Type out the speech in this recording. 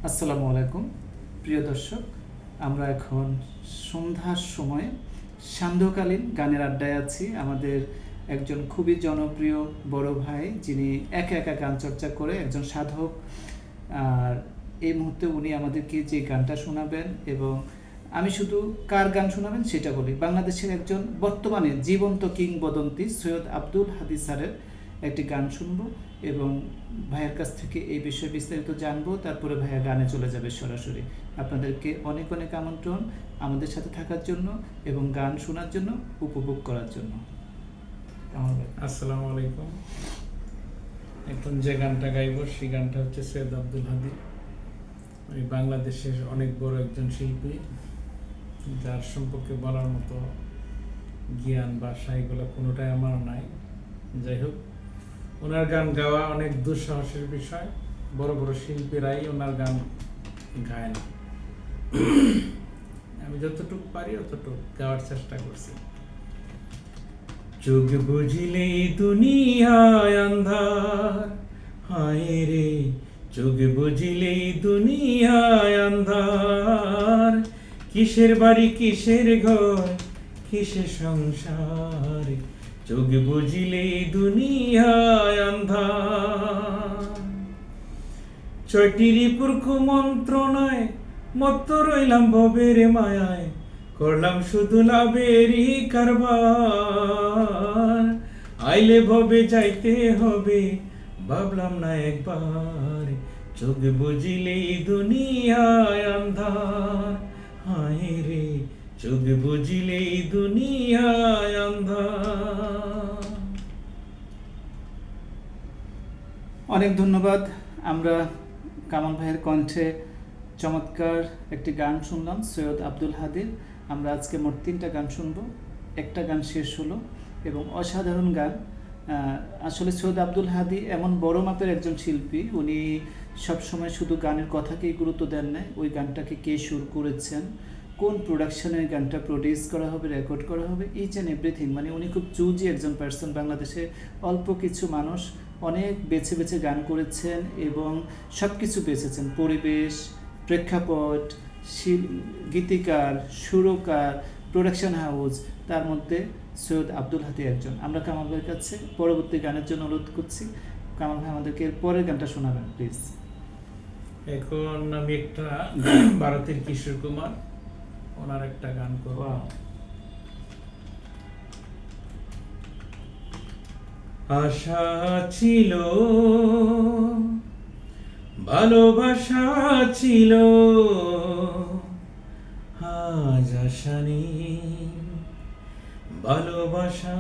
আসসালামু আলাইকুম প্রিয় দর্শক, আমরা এখন সন্ধ্যার সময় সান্ধ্যকালীন গানের আড্ডায় আছি। আমাদের একজন খুবই জনপ্রিয় বড় ভাই, যিনি একা একা গান চর্চা করে একজন সাধক। আর এই মুহূর্তে উনি আমাদেরকে যে গানটা শোনাবেন, এবং আমি শুধু কার গান শোনাবেন সেটা বলি। বাংলাদেশের একজন বর্তমানে জীবন্ত কিংবদন্তি সৈয়দ আব্দুল হাদী স্যারের একটি গান শুনবো এবং ভাইয়ের কাছ থেকে এই বিষয়ে বিস্তারিত জানবো। তারপরে ভাইয়া গানে চলে যাবে সরাসরি। আপনাদেরকে অনেক অনেক আমন্ত্রণ আমাদের সাথে থাকার জন্য এবং গান শোনার জন্য, উপভোগ করার জন্য। আসসালামু আলাইকুম। এখন যে গানটা গাইব সেই গানটা হচ্ছে সৈয়দ আব্দুল হাদী। ওই বাংলাদেশের অনেক বড় একজন শিল্পী, যার সম্পর্কে বলার মতো জ্ঞান বা এগুলো কোনোটাই আমার নাই। যাই হোক, ওনার গান গাওয়া অনেক দুঃসাহসের বিষয়। বড় বড় শিল্পীরাই ওনার গান গায় না। আমি যতটুকু পারি অতটুকু গাওয়ার চেষ্টা করছি। চোখ বুঝিলেই দুনিয়ায় আন্ধার, হায় রে চোখ বুঝিলেই দুনিয়ায় আন্ধার। কিসের বাড়ি কিসের ঘর কিসের সংসার, চোখ বুঝিলেই দুনিয়ায় আন্ধার। ছয়টি রিপুর কুমন্ত্রণায় মত্ত রইলাম ভবের মায়ায়, করলাম শুধু লাভেরই কারবার। আইলে ভবে যাইতে হবে, ভাবলাম না একবার। চোখ বুঝিলেই দুনিয়ায় আন্ধার, হায় রে চোখ বুঝিলেই দুনিয়ায় আন্ধার। অনেক ধন্যবাদ। আমরা কামাল ভাইয়ের কণ্ঠে চমৎকার একটি গান শুনলাম সৈয়দ আব্দুল হাদীর। আমরা আজকে মোট 3টা গান শুনবো। একটা গান শেষ হলো এবং অসাধারণ গান। আসলে সৈয়দ আব্দুল হাদী এমন বড় মাপের একজন শিল্পী, উনি সবসময় শুধু গানের কথাকেই গুরুত্ব দেন না, ওই গানটাকে কে সুর করেছেন, কোন প্রোডাকশনে গানটা প্রডিউস করা হবে, রেকর্ড করা হবে, ইচ অ্যান্ড এভরিথিং। মানে উনি খুব চুজি একজন পার্সন। বাংলাদেশে অল্প কিছু মানুষ অনেক বেছে বেছে গান করেছেন এবং সব কিছু বেছেছেন। পরিবেশ, প্রেক্ষাপট, গীতিকার, সুরকার, প্রোডাকশন হাউস, তার মধ্যে সৈয়দ আব্দুল হাদী একজন। আমরা কামাল ভাইয়ের কাছে পরবর্তী গানের জন্য অনুরোধ করছি। কামাল ভাই আমাদেরকে এর পরের গানটা শোনাবেন প্লিজ। এখন আমি একটা ভারতের কিশোর কুমার, ওনার একটা গান করব। আশা ছিল, ভালোবাসা ছিল, আজ আশা নেই, ভালোবাসা